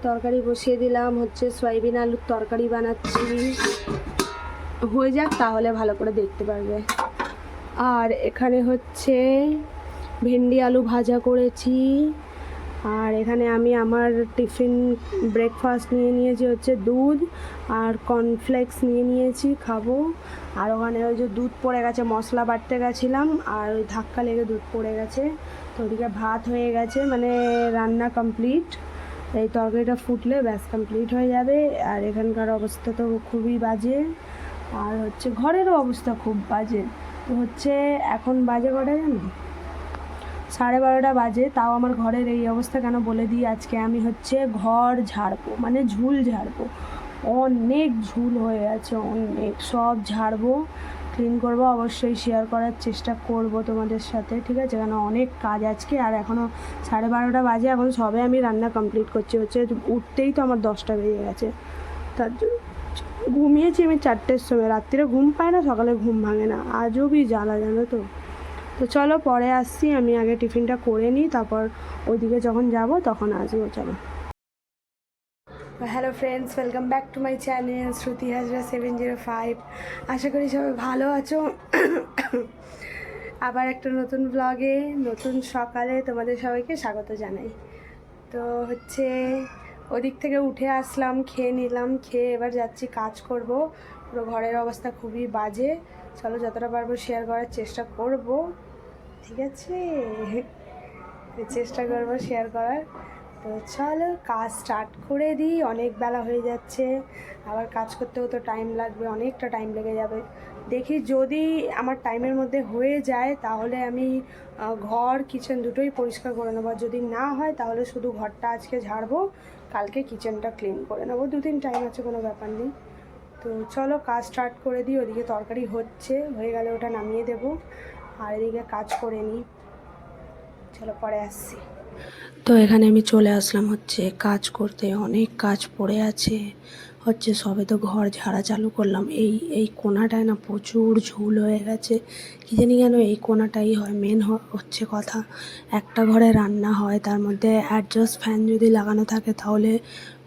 তরকারি বসিয়ে দিলাম, হচ্ছে সয়াবিন আলুর তরকারি বানাচ্ছি। হয়ে যাক তাহলে ভালো করে দেখতে পারবে। আর এখানে হচ্ছে ভেন্ডি আলু ভাজা করেছি। আর এখানে আমি আমার টিফিন ব্রেকফাস্ট নিয়ে নিয়েছি হচ্ছে দুধ আর কর্নফ্লেক্স নিয়ে নিয়েছি, খাবো। আর ওখানে ওই যে দুধ পড়ে গেছে, মশলা বাটতে গেছিলাম আর ওই ধাক্কা লেগে দুধ পড়ে গেছে। তো ওদিকে ভাত হয়ে গেছে, মানে রান্না কমপ্লিট। এই তরকারিটা ফুটলে ব্যাস কমপ্লিট হয়ে যাবে। আর এখানকার অবস্থা তো খুবই বাজে, আর হচ্ছে ঘরেরও অবস্থা খুব বাজে। তো হচ্ছে এখন বাজে কটা জানো, 12:30 বাজে। তাও আমার ঘরের এই অবস্থা কেন বলে দিই। আজকে আমি হচ্ছে ঘর ঝাড়বো, মানে ঝুল ঝাড়বো। অনেক ঝুল হয়ে আছে, অনেক। সব ঝাড়বো, ক্লিন করবো। অবশ্যই শেয়ার করার চেষ্টা করব তোমাদের সাথে, ঠিক আছে? কেন অনেক কাজ আজকে। আর এখনও 12:30 বাজে, এখন সবে আমি রান্না কমপ্লিট করছি। হচ্ছে উঠতেই তো আমার 10টা বেজে গেছে। তার জন্য ঘুমিয়েছি আমি 4টের সময়। রাত্রিরে ঘুম পায় না, সকালে ঘুম ভাঙে না। আজবই জ্বালা, জানো তো। তো চলো পরে আসছি, আমি আগে টিফিনটা করে নিই, তারপর ওইদিকে যখন যাব তখন আসবো। চলো। Hello friends, welcome back to my channel Shruti Hazra 705। আশা করি সবাই ভালো আছো। আবার একটা নতুন ব্লগে, নতুন সকালে তোমাদের সবাইকে স্বাগত জানাই। তো হচ্ছে ওদিক থেকে উঠে আসলাম, খেয়ে নিলাম, খেয়ে এবার যাচ্ছি কাজ করব। পুরো ঘরের অবস্থা খুবই বাজে। চলো যতটা পারবো শেয়ার করার চেষ্টা করব, ঠিক আছে? চেষ্টা করব শেয়ার করার। তো চলো কাজ স্টার্ট করে দিই। অনেক বেলা হয়ে যাচ্ছে, আবার কাজ করতেও তো টাইম লাগবে, অনেকটা টাইম লেগে যাবে। দেখি যদি আমার টাইমের মধ্যে হয়ে যায় তাহলে আমি ঘর কিচেন দুটোই পরিষ্কার করে নেবো। যদি না হয় তাহলে শুধু ঘরটা আজকে ঝাড়বো, কালকে কিচেনটা ক্লিন করে নেবো। 2 দিন টাইম আছে, কোনো ব্যাপার নেই। তো চলো কাজ স্টার্ট করে দিই। ওদিকে তরকারি হচ্ছে, হয়ে গেলে ওটা নামিয়ে দেবো। আর এদিকে কাজ করে নিই, চলো পরে আসছি। তো এখানে আমি চলে আসলাম হচ্ছে কাজ করতে। অনেক কাজ পড়ে আছে। হচ্ছে সবে তো ঘর ঝাড়া চালু করলাম। এই কোণাটায় না প্রচুর ঝুল হয়ে গেছে। কী জানি কেন এই কোণাটাই হয় মেন। হচ্ছে কথা, একটা ঘরে রান্না হয়, তার মধ্যে অ্যাডজাস্ট ফ্যান যদি লাগানো থাকে তাহলে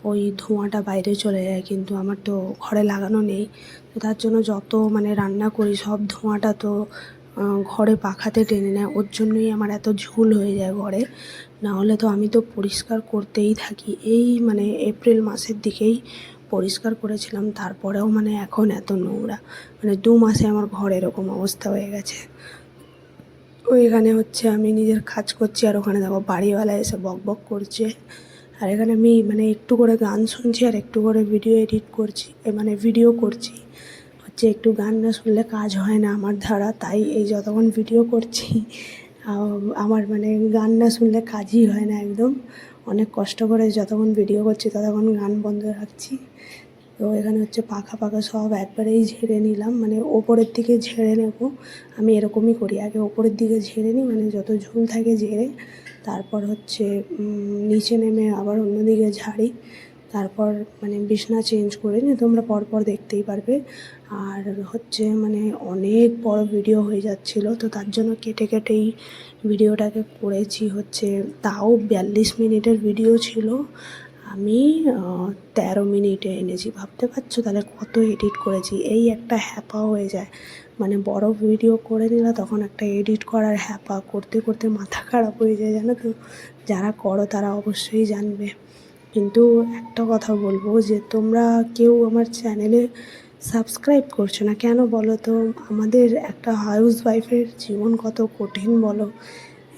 ওই ধোঁয়াটা বাইরে চলে যায়, কিন্তু আমার তো ঘরে লাগানো নেই। তো তার জন্য যত মানে রান্না করি সব ধোঁয়াটা তো ঘরে পাখাতে টেনে নেয়। ওর জন্যই আমার এত ঝুল হয়ে যায় ঘরে। না হলে তো আমি তো পরিষ্কার করতেই থাকি। এই মানে এপ্রিল মাসের দিকেই পরিষ্কার করেছিলাম, তারপরেও মানে এখন এত নোংরা। মানে 2 মাসে আমার ঘর এরকম অবস্থা হয়ে গেছে। এখানে হচ্ছে আমি নিজের কাজ করছি, আর ওখানে দেখো বাড়িওয়ালা এসে বক বক করছে। আর এখানে আমি মানে একটু করে গান শুনছি আর একটু করে ভিডিও এডিট করছি, মানে ভিডিও করছি। হচ্ছে একটু গান না শুনলে কাজ হয় না আমার দ্বারা। তাই এই যতক্ষণ ভিডিও করছি আমার মানে গান না শুনলে কাজই হয় না একদম। অনেক কষ্ট করে যতক্ষণ ভিডিও করছি ততক্ষণ গান বন্ধ রাখছি। তো এখানে হচ্ছে পাখা সব একবারেই ঝেড়ে নিলাম, মানে ওপরের দিকে ঝেড়ে নেব। আমি এরকমই করি, আগে ওপরের দিকে ঝেড়ে নিই, মানে যত ঝুল থাকে ঝেড়ে তারপর হচ্ছে নিচে নেমে আবার অন্যদিকে ঝাড়ি। তারপর মানে বিছনা চেঞ্জ করে নিই, তোমরা পরপর দেখতেই পারবে। আর হচ্ছে মানে অনেক বড় ভিডিও হয়ে যাচ্ছিলো, তো তার জন্য কেটে কেটেই ভিডিওটাকে করেছি। হচ্ছে তাও 42 মিনিটের ভিডিও ছিল, আমি 13 মিনিটে এনেছি। ভাবতে পারছো তাহলে কত এডিট করেছি। এই একটা হ্যাপা হয়ে যায়, মানে বড় ভিডিও করে নিলে তখন একটা এডিট করার হ্যাপা, করতে করতে মাথা খারাপ হয়ে যায়, জানো তো। যারা করো তারা অবশ্যই জানবে। কিন্তু একটা কথা বলবো, যে তোমরা কেউ আমার চ্যানেলে সাবস্ক্রাইব করছো না কেন বলো তো? আমাদের একটা হাউস ওয়াইফের জীবন কত কঠিন বলো।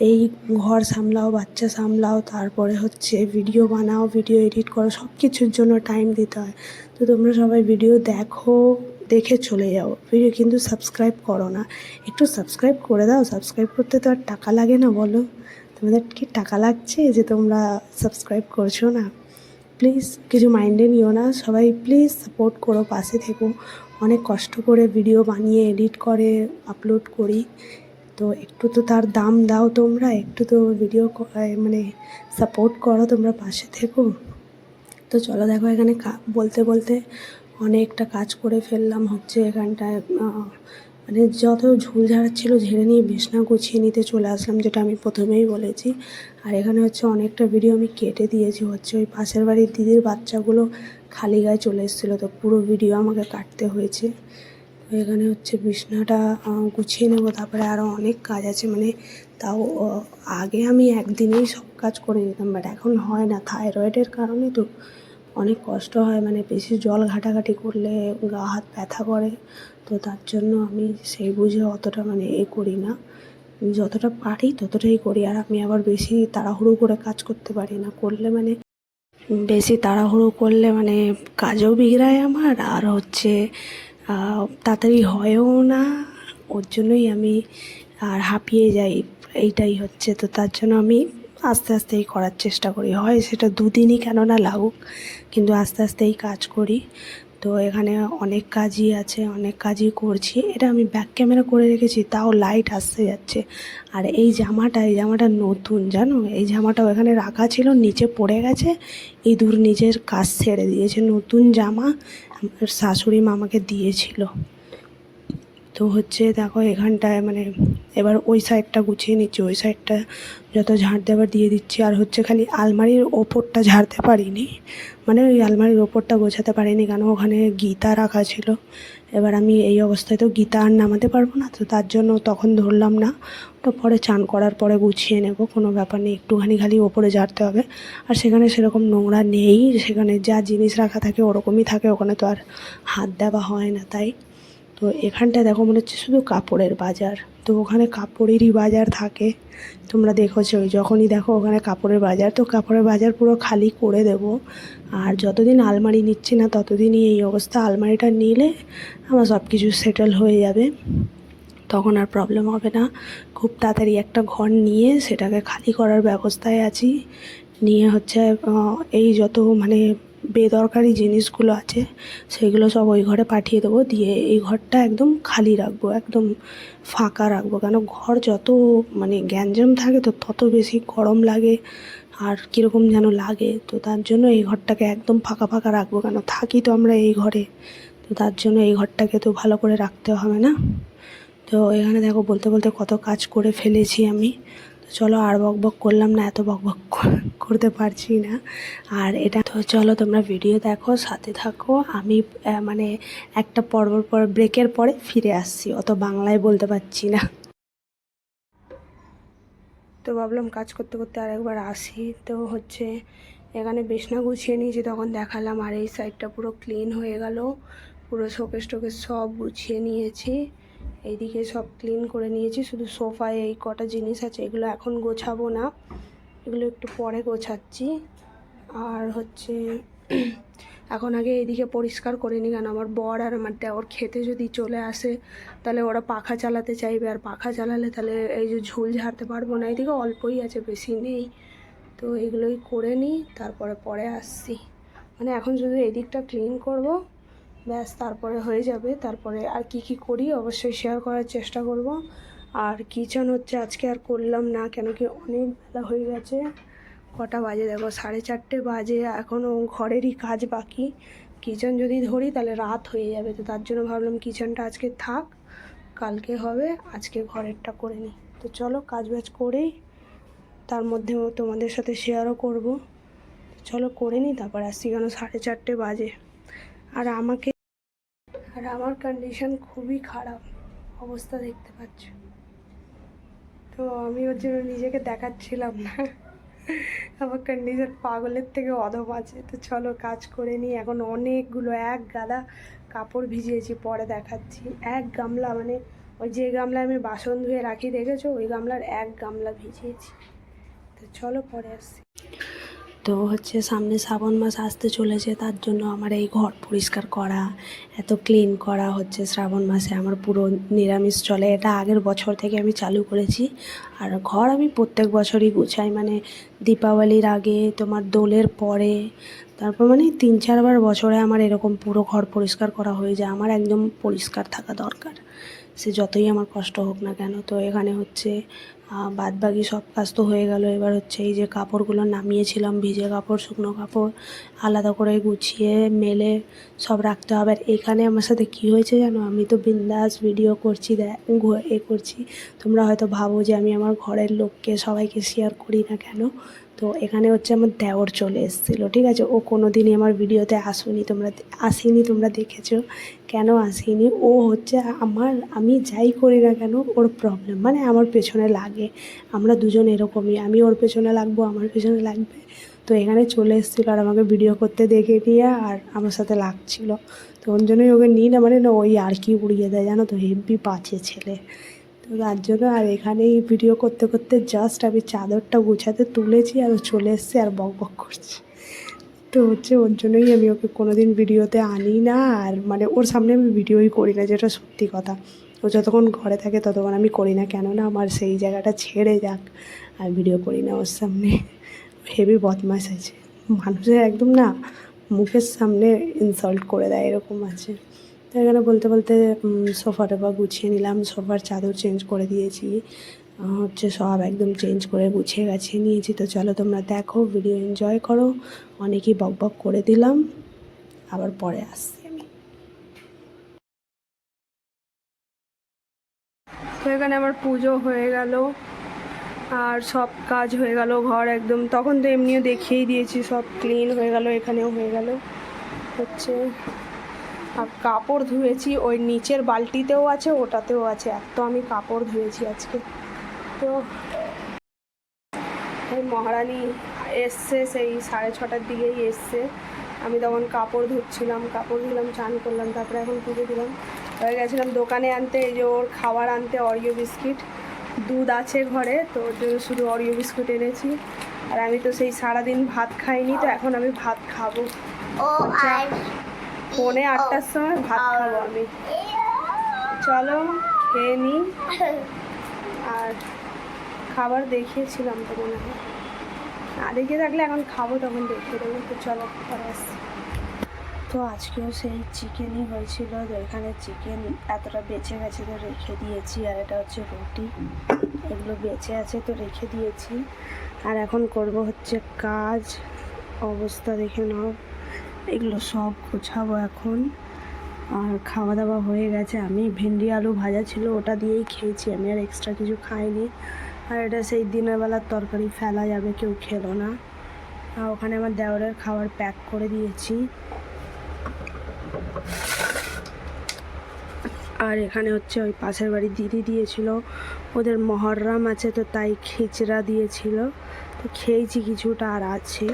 এই ঘর সামলাও, বাচ্চা সামলাও, তারপরে হচ্ছে ভিডিও বানাও, ভিডিও এডিট করো, সব কিছুর জন্য টাইম দিতে হয়। তো তোমরা সবাই ভিডিও দেখো, দেখে চলে যাও, ভিডিও কিন্তু সাবস্ক্রাইব করো না। একটু সাবস্ক্রাইব করে দাও। সাবস্ক্রাইব করতে তো আর টাকা লাগে না বলো? তোমাদের কি টাকা লাগছে যে তোমরা সাবস্ক্রাইব করছো না? প্লিজ কিছু মাইন্ডে নিও না, সবাই প্লিজ সাপোর্ট করো, পাশে থেকো। অনেক কষ্ট করে ভিডিও বানিয়ে এডিট করে আপলোড করি, তো একটু তো তার দাম দাও তোমরা। একটু তো ভিডিও মানে সাপোর্ট করো, তোমরা পাশে থেকো। তো চলো দেখো এখানে বলতে বলতে অনেকটা কাজ করে ফেললাম। হচ্ছে এখানটায় মানে যত ঝুল ঝাড় ছিল ঝেড়ে নিয়ে বিছনা গুছিয়ে নিতে চলে আসলাম, যেটা আমি প্রথমেই বলেছি। আর এখানে হচ্ছে অনেকটা ভিডিও আমি কেটে দিয়েছি, হচ্ছে ওই পাশের বাড়ির দিদির বাচ্চাগুলো খালি গায়ে চলে এসেছিলো, তো পুরো ভিডিও আমাকে কাটতে হয়েছে। তো এখানে হচ্ছে বিছনাটা গুছিয়ে নেব, তারপরে আরও অনেক কাজ আছে। মানে তাও আগে আমি একদিনেই সব কাজ করে নিতাম, বাট এখন হয় না, থাইরয়েডের কারণে তো অনেক কষ্ট হয়। মানে বেশি জল ঘাটাঘাটি করলে গা হাত ব্যথা করে, তো তার জন্য আমি সেই বুঝে অতটা মানে করি না, যতটা পারি ততটাই করি। আর আমি আবার বেশি তাড়াহুড়ো করে কাজ করতে পারি না, করলে মানে বেশি তাড়াহুড়ো করলে মানে কাজও বিগড়ায় আমার, আর হচ্ছে তাড়াতাড়ি হয়ও না, ওর জন্যই আমি আর হাঁপিয়ে যাই, এইটাই হচ্ছে। তো তার জন্য আমি আস্তে আস্তেই করার চেষ্টা করি, হয় সেটা দুদিনই কেন না লাগুক, কিন্তু আস্তে আস্তেই কাজ করি। তো এখানে অনেক কাজই আছে, অনেক কাজই করছি। এটা আমি ব্যাক ক্যামেরা করে রেখেছি, তাও লাইট আসতে যাচ্ছে। আর এই জামাটা নতুন, জানো, এই জামাটাও এখানে রাখা ছিল, নিচে পড়ে গেছে, ইঁদুর নিজের কাজ ছেড়ে দিয়েছে। নতুন জামা আমার শাশুড়ি মা আমাকে দিয়েছিল। তো হচ্ছে দেখো এখানটায় মানে এবার ওই সাইডটা গুছিয়ে নিচ্ছি, ওই সাইডটা যত ঝাড় দেওয়ার দিয়ে দিচ্ছি। আর হচ্ছে খালি আলমারির ওপরটা ঝাড়তে পারিনি, মানে ওই আলমারির ওপরটা গোছাতে পারিনি, কেন ওখানে গীতা রাখা ছিল। এবার আমি এই অবস্থায় তো গীতা আর নামাতে পারবো না, তো তার জন্য তখন ধরলাম না, তো পরে চান করার পরে গুছিয়ে নেব, কোনো ব্যাপার নেই। একটুখানি খালি ওপরে ঝাড়তে হবে, আর সেখানে সেরকম নোংরা নেই, সেখানে যা জিনিস রাখা থাকে ওরকমই থাকে, ওখানে তো আর হাত দেওয়া হয় না। তাই তো এখানটায় দেখো মনে হচ্ছে শুধু কাপড়ের বাজার, তো ওখানে কাপড়েরই বাজার থাকে, তোমরা দেখেছো যখনই দেখো ওখানে কাপড়ের বাজার। তো কাপড়ের বাজার পুরো খালি করে দেব, আর যতদিন আলমারি নিচ্ছি না ততদিনই এই অবস্থা। আলমারিটা নিলে আমার সব কিছু সেটেল হয়ে যাবে, তখন আর প্রবলেম হবে না। খুব তাড়াতাড়ি একটা ঘর নিয়ে সেটাকে খালি করার ব্যবস্থায় আছি, নিয়ে হচ্ছে এই যত মানে বেদরকারি জিনিসগুলো আছে সেগুলো সব ওই ঘরে পাঠিয়ে দেবো, দিয়ে এই ঘরটা একদম খালি রাখবো, একদম ফাঁকা রাখবো। কেন ঘর যত মানে গ্যাঞ্জাম থাকে তো তত বেশি গরম লাগে আর কীরকম যেন লাগে, তো তার জন্য এই ঘরটাকে একদম ফাঁকা ফাঁকা রাখবো। কেন থাকি তো আমরা এই ঘরে, তো তার জন্য এই ঘরটাকে তো ভালো করে রাখতে হবে না। তো এখানে দেখো বলতে বলতে কত কাজ করে ফেলেছি আমি। তো চলো আর বকবক করলাম না, এত বকবক করতে পারছি না। আর এটা তো চলো তোমরা ভিডিও দেখো, সাথে থাকো। আমি মানে একটা পর্বর পর ব্রেকের পরে ফিরে আসছি, অত বাংলায় বলতে পারছি না, তো ভাবলাম কাজ করতে করতে আর একবার আসি। তো হচ্ছে এখানে বিছনা গুছিয়ে নিয়েছি, তখন দেখালাম। আর এই সাইডটা পুরো ক্লিন হয়ে গেল, পুরো শোকেস টোকেস সব গুছিয়ে নিয়েছি, এইদিকে সব ক্লিন করে নিয়েছি। শুধু সোফায় এই কটা জিনিস আছে, এগুলো এখন গোছাবো না, এগুলো একটু পরে গোছাচ্ছি। আর হচ্ছে এখন আগে এইদিকে পরিষ্কার করে নিই, কেন আমার বর আর আমার দেওর খেতে যদি চলে আসে তাহলে ওরা পাখা চালাতে চাইবে, আর পাখা চালালে তাহলে এই যে ঝুল ঝাড়তে পারবো না। এইদিকে অল্পই আছে, বেশি নেই, তো এগুলোই করে নিই, তারপরে পরে আসছি। মানে এখন শুধু এদিকটা ক্লিন করব, ব্যাস, তারপরে হয়ে যাবে। তারপরে আর কি কি করি অবশ্যই শেয়ার করার চেষ্টা করব। আর কিচেন হচ্ছে আজকে আর করলাম না, কেন কি অনেক বেলা হয়ে গেছে। কটা বাজে দেখো, 4:30 বাজে, এখনও ঘরেরই কাজ বাকি। কিচেন যদি ধরি তাহলে রাত হয়ে যাবে, তো তার জন্য ভাবলাম কিচেনটা আজকে থাক, কালকে হবে, আজকে ঘরেরটা করে নিই। তো চলো কাজ বাজ করেই তার মধ্যে তোমাদের সাথে শেয়ারও করব। চলো করে নিই, তারপর আসছি, কেন 4:30 বাজে। আর আমার কন্ডিশন খুবই খারাপ অবস্থা, দেখতে পাচ্ছ, তো আমি ওর জন্য নিজেকে দেখাচ্ছিলাম না। আমার কন্ডিশন পাগলের থেকে অধম আছে। তো চলো কাজ করে নিই। এখন অনেকগুলো এক গাদা কাপড় ভিজিয়েছি, পরে দেখাচ্ছি। এক গামলা, মানে ওই যে গামলায় আমি বাসন ধুয়ে রাখি দেখেছো, ওই গামলার এক গামলা ভিজিয়েছি। তো চলো পরে আসছি। তো হচ্ছে সামনে শ্রাবণ মাস আসতে চলেছে, তার জন্য আমার এই ঘর পরিষ্কার করা, এত ক্লিন করা হচ্ছে। শ্রাবণ মাসে আমার পুরো নিরামিষ চলে, এটা আগের বছর থেকে আমি চালু করেছি। আর ঘর আমি প্রত্যেক বছরই গুছাই, মানে দীপাবলির আগে, তোমার দোলের পরে, তারপর মানে 3-4 বার বছরে আমার এরকম পুরো ঘর পরিষ্কার করা হয়ে যায়। আমার একদম পরিষ্কার থাকা দরকার, সে যতই আমার কষ্ট হোক না কেন। তো এখানে হচ্ছে বাদ বাকি সব কাজ তো হয়ে গেল। এবার হচ্ছে এই যে কাপড়গুলো নামিয়েছিলাম, ভিজে কাপড় শুকনো কাপড় আলাদা করে গুছিয়ে মেলে সব রাখতে হবে। আর এখানে আমার সাথে কী হয়েছে জানো, আমি তো বিন্দাস ভিডিও করছি, করছি, তোমরা হয়তো ভাবো যে আমি আমার ঘরের লোককে সবাইকে শেয়ার করি না কেন। তো এখানে হচ্ছে আমার দেওর চলে এসেছিলো, ঠিক আছে। ও কোনো দিনই আমার ভিডিওতে আসেনি, তোমরা দেখেছো। কেন আসেনি, ও হচ্ছে আমি যাই করি না কেন ওর প্রবলেম, মানে আমার পেছনে লাগে। আমরা দুজন এরকমই, আমি ওর পেছনে লাগবো, আমার পেছনে লাগবে। তো এখানে চলে এসেছিলো আর আমাকে ভিডিও করতে দেখে নিয়ে আর আমার সাথে লাগছিলো। তো ওর জন্যই ওকে নিই না, মানে না ওই আর কি উড়িয়ে দেয় জানো তো, হেব্বি বাজে ছেলে। তো তার জন্য আর এখানেই ভিডিও করতে করতে জাস্ট আমি চাদরটা গুছাতে তুলেছি আর ও চলে এসছে আর বক বক করছে। তো হচ্ছে ওর জন্যই আমি ওকে কোনো দিন ভিডিওতে আনি না, আর মানে ওর সামনে আমি ভিডিওই করি না, যেটা সত্যি কথা। ও যতক্ষণ ঘরে থাকে ততক্ষণ আমি করি না, কেননা আমার সেই জায়গাটা ছেড়ে যাক আর ভিডিও করি না ওর সামনে। হেভি বদমাশ আছে, মানুষের একদম না মুখের সামনে ইনসাল্ট করে দেয়, এরকম আছে। তো এখানে বলতে বলতে সোফাটা গুছিয়ে নিলাম, সোফার চাদর চেঞ্জ করে দিয়েছি, হচ্ছে সব একদম চেঞ্জ করে গুছিয়ে গাছিয়ে নিয়েছি। তো চলো তোমরা দেখো, ভিডিও এনজয় করো। অনেকই বক বক করে দিলাম, আবার পরে আসছি আমি। তো এখানে আমার পুজো হয়ে গেল আর সব কাজ হয়ে গেল, ঘর একদম তখন তো এমনিও দেখিয়েই দিয়েছি, সব ক্লিন হয়ে গেল, এখানেও হয়ে গেল হচ্ছে। আর কাপড় ধুয়েছি, ওই নিচের বালতিতেও আছে, ওটাতেও আছে, এত আমি কাপড় ধুয়েছি আজকে। তো এই মহারানী এসছে সেই 6:30টার দিকেই এসছে। আমি তখন কাপড় ধুচ্ছিলাম, কাপড় ধুলাম, চান করলাম, তারপরে এখন পুজো দিলাম। হয়ে গেছিলাম দোকানে আনতে, এই যে ওর খাবার আনতে, অরিও বিস্কিট। দুধ আছে ঘরে, তো ওর জন্য শুধু অরিও বিস্কুট এনেছি। আর আমি তো সেই সারাদিন ভাত খাইনি, তো এখন আমি ভাত খাবো। 8:45টার সময় ভাত খাবো আমি। চলো খেয়ে নিই। আর খাবার দেখিয়েছিলাম তো মনে হয়, না দেখিয়ে থাকলে এখন খাবো, তখন দেখিয়ে দেবো। তো চলো পরে আসছি। তো আজকেও সেই চিকেনই হয়েছিল, তো এখানে চিকেন এতটা বেঁচে গেছে তো রেখে দিয়েছি। আর এটা হচ্ছে রুটি, এগুলো বেঁচে আছে তো রেখে দিয়েছি। আর এখন করব হচ্ছে কাজ, অবস্থা দেখে নাও, এগুলো সব গোছাবো এখন। আর খাওয়া দাওয়া হয়ে গেছে, আমি ভেন্ডি আলু ভাজা ছিল ওটা দিয়েই খেয়েছি, আমি আর এক্সট্রা কিছু খাইনি। আর এটা সেই দিনের বেলার তরকারি, ফেলা যাবে, কেউ খেলো না। আর ওখানে আমার দেওরের খাবার প্যাক করে দিয়েছি। আর এখানে হচ্ছে ওই পাশের বাড়ির দিদি দিয়েছিল, ওদের মহরম আছে তো তাই খিচড়া দিয়েছিল, তো খেয়েছি কিছুটা আর আছে।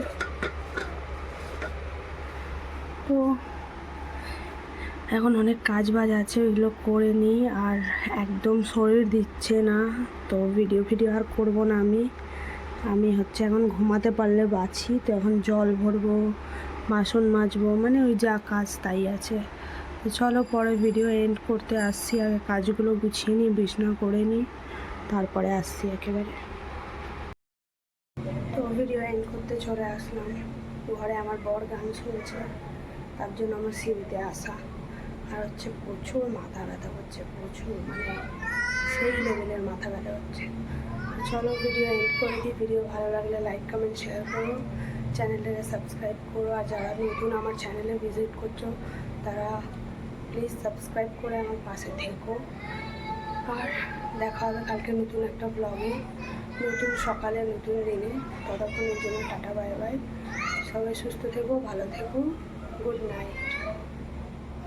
তো এখন অনেক কাজ বাজ আছে, ওইগুলো করে নিই। আর একদম শরীর দিচ্ছে না, তো ভিডিও আর করব না আমি হচ্ছে এখন ঘুমাতে পারলে বাঁচি। তো এখন জল ভরবো, বাসন মাজবো, মানে ওই যা কাজ তাই আছে। তো চলো পরে ভিডিও এন্ড করতে আসছি, আগে কাজগুলো গুছিয়ে নিই, বিছানা করে নিই, তারপরে আসছি একেবারে। তো ভিডিও এন্ড করতে চলে আসলাম, ঘরে আমার বর গান শুনছে, তার জন্য আমার সিঁড়িতে আসা। আর হচ্ছে প্রচুর মাথা ব্যথা হচ্ছে, প্রচুর, মানে সেই লেভেলের মাথা ব্যথা হচ্ছে। চলো ভিডিও এন্ড করে দিই। ভিডিও ভালো লাগলে লাইক কমেন্ট শেয়ার করো, চ্যানেলটাকে সাবস্ক্রাইব করো। আর যারা নতুন আমার চ্যানেলে ভিজিট করছো তারা প্লিজ সাবস্ক্রাইব করে আমার পাশে থেকো। আর দেখা হবে কালকে নতুন একটা ব্লগে, নতুন সকালে, নতুন দিনে। ততক্ষণের জন্য টাটা, বাই বাই। সবাই সুস্থ থেকো, ভালো থেকো, গুড নাইট।